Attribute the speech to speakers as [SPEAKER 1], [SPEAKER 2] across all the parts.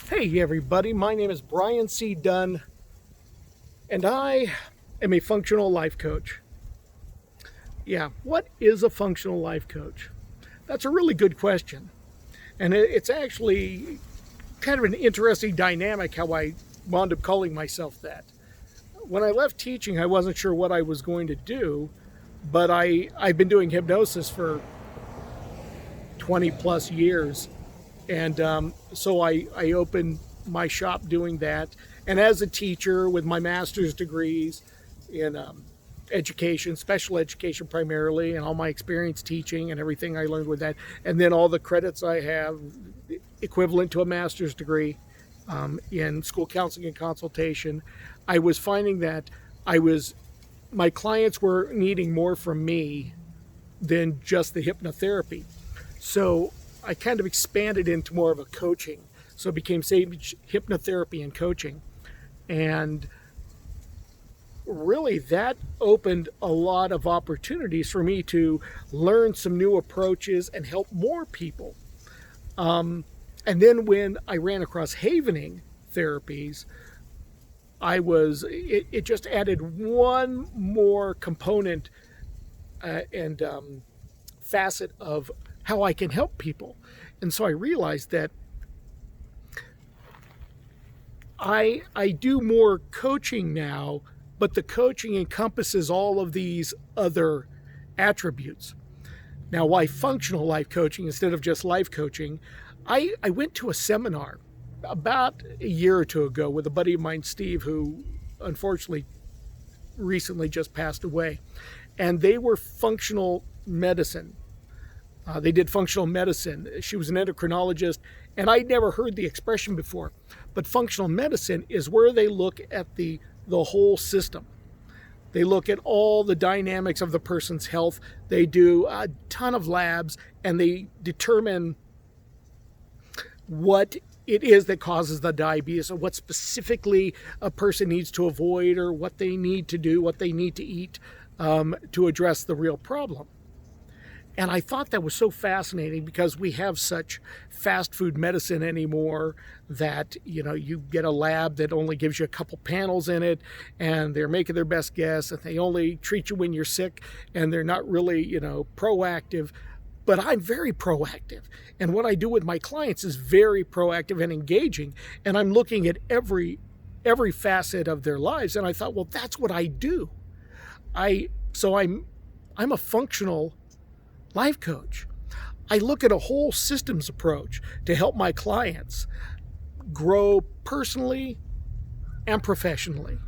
[SPEAKER 1] Hey everybody, my name is Brian C. Dunn, and I am a functional life coach. Yeah, what is a functional life coach? That's a really good question. And it's actually kind of an interesting dynamic how I wound up calling myself that. When I left teaching, I wasn't sure what I was going to do, but I've been doing hypnosis for 20 plus years. And so I opened my shop doing that. And as a teacher with my master's degrees in education, special education primarily, and all my experience teaching and everything I learned with that, and then all the credits I have equivalent to a master's degree in school counseling and consultation, I was finding that my clients were needing more from me than just the hypnotherapy. So I kind of expanded into more of a coaching. So it became Sage Hypnotherapy and Coaching. And really that opened a lot of opportunities for me to learn some new approaches and help more people. And then when I ran across havening therapies, it just added one more component and facet of how I can help people. And so I realized that I do more coaching now, but the coaching encompasses all of these other attributes. Now, why functional life coaching instead of just life coaching? I went to a seminar about a year or two ago with a buddy of mine, Steve, who unfortunately recently just passed away. And they were functional medicine. They did functional medicine. She was an endocrinologist, and I'd never heard the expression before. But functional medicine is where they look at the whole system. They look at all the dynamics of the person's health. They do a ton of labs, and they determine what it is that causes the diabetes, or what specifically a person needs to avoid, or what they need to do, what they need to eat to address the real problem. And I thought that was so fascinating because we have such fast food medicine anymore that, you get a lab that only gives you a couple panels in it, and they're making their best guess, and they only treat you when you're sick, and they're not really, proactive. But I'm very proactive. And what I do with my clients is very proactive and engaging. And I'm looking at every facet of their lives. And I thought, well, that's what I do. So I'm a functional life coach. I look at a whole systems approach to help my clients grow personally and professionally.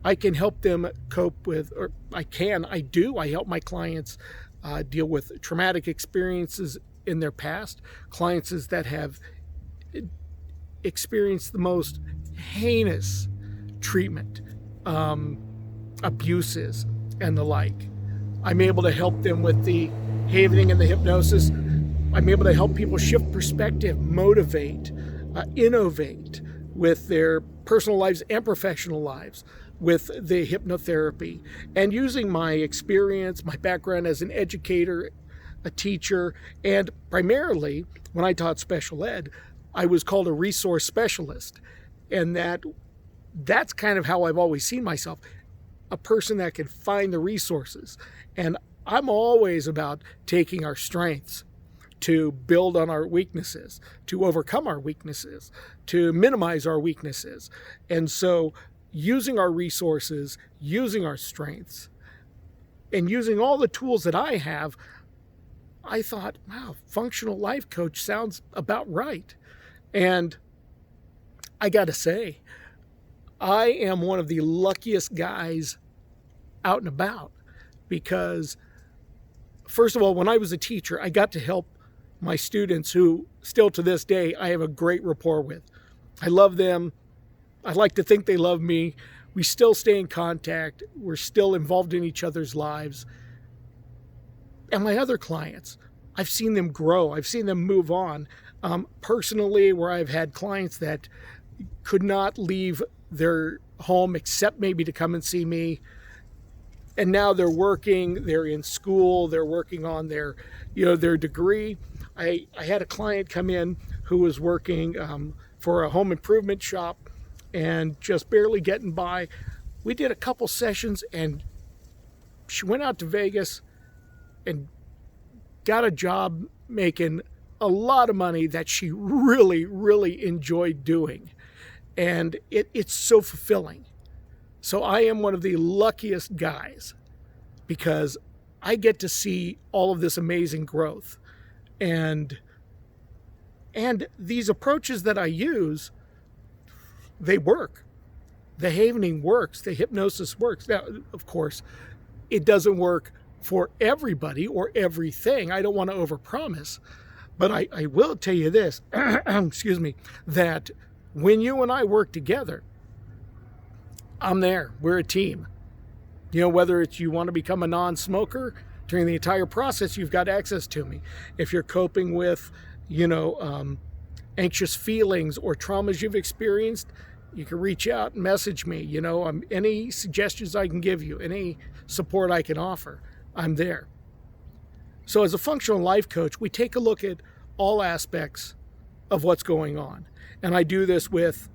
[SPEAKER 1] I can help them cope with, or I help my clients deal with traumatic experiences in their past, clients that have experienced the most heinous treatment, abuses, and the like. I'm able to help them with the havening and the hypnosis. I'm able to help people shift perspective, motivate, innovate with their personal lives and professional lives with the hypnotherapy. And using my experience, my background as an educator, a teacher, and primarily when I taught special ed, I was called a resource specialist. And that's kind of how I've always seen myself, a person that can find the resources. And I'm always about taking our strengths to build on our weaknesses, to overcome our weaknesses, to minimize our weaknesses. And so using our resources, using our strengths, and using all the tools that I have, I thought, wow, functional life coach sounds about right. And I got to say, I am one of the luckiest guys out and about because, first of all, when I was a teacher, I got to help my students who still to this day I have a great rapport with. I love them. I like to think they love me. We still stay in contact. We're still involved in each other's lives. And my other clients, I've seen them grow. I've seen them move on. Personally, where I've had clients that could not leave their home except maybe to come and see me. And now they're working, they're in school, they're working on their degree. I had a client come in who was working for a home improvement shop and just barely getting by. We did a couple sessions, and she went out to Vegas and got a job making a lot of money that she really, really enjoyed doing. And it's so fulfilling. So I am one of the luckiest guys because I get to see all of this amazing growth. And these approaches that I use, they work. The havening works. The hypnosis works. Now, of course, it doesn't work for everybody or everything. I don't want to overpromise, but I will tell you this, excuse me, that when you and I work together, I'm there. We're a team. You know, whether it's you want to become a non-smoker, during the entire process, you've got access to me. If you're coping with, anxious feelings or traumas you've experienced, you can reach out and message me. Any suggestions I can give you, any support I can offer, I'm there. So as a functional life coach, we take a look at all aspects of what's going on. And I do this with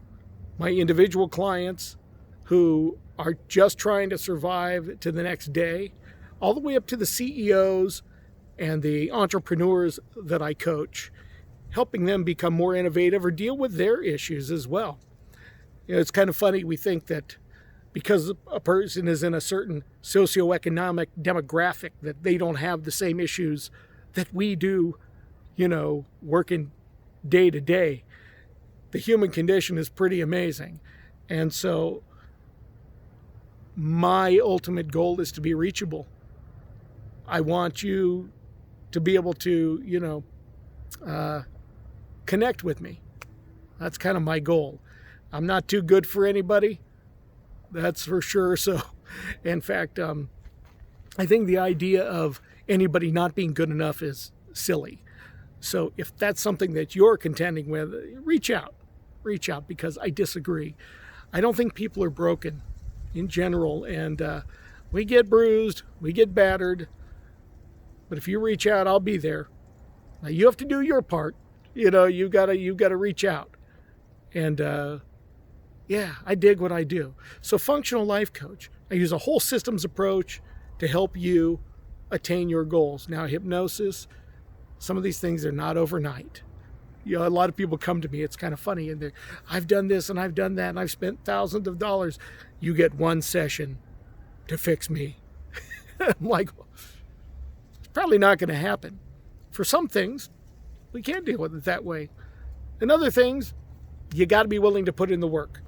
[SPEAKER 1] my individual clients who are just trying to survive to the next day, all the way up to the CEOs and the entrepreneurs that I coach, helping them become more innovative or deal with their issues as well. It's kind of funny. We think that because a person is in a certain socioeconomic demographic that they don't have the same issues that we do, working day to day. The human condition is pretty amazing. And so my ultimate goal is to be reachable. I want you to be able to, connect with me. That's kind of my goal. I'm not too good for anybody. That's for sure. So, in fact, I think the idea of anybody not being good enough is silly. So if that's something that you're contending with, reach out because I disagree. I don't think people are broken in general, and we get bruised, we get battered, but if you reach out, I'll be there. Now you have to do your part. You gotta reach out. And I dig what I do. So functional life coach, I use a whole systems approach to help you attain your goals. Now hypnosis, some of these things are not overnight. A lot of people come to me, it's kind of funny, and I've done this and I've done that and I've spent thousands of dollars. You get one session to fix me. I'm like, it's probably not going to happen. For some things, we can't deal with it that way. And other things, you got to be willing to put in the work.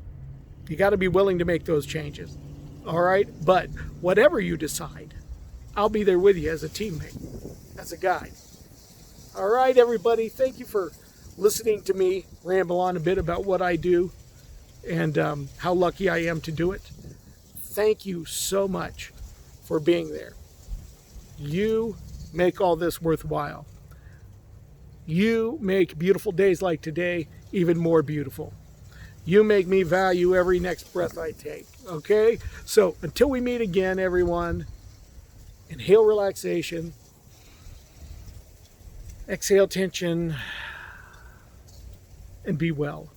[SPEAKER 1] You got to be willing to make those changes. All right? But whatever you decide, I'll be there with you as a teammate, as a guide. All right, everybody. Thank you for listening to me ramble on a bit about what I do and how lucky I am to do it. Thank you so much for being there. You make all this worthwhile. You make beautiful days like today even more beautiful. You make me value every next breath I take, okay? So until we meet again, everyone, inhale relaxation, exhale tension, and be well.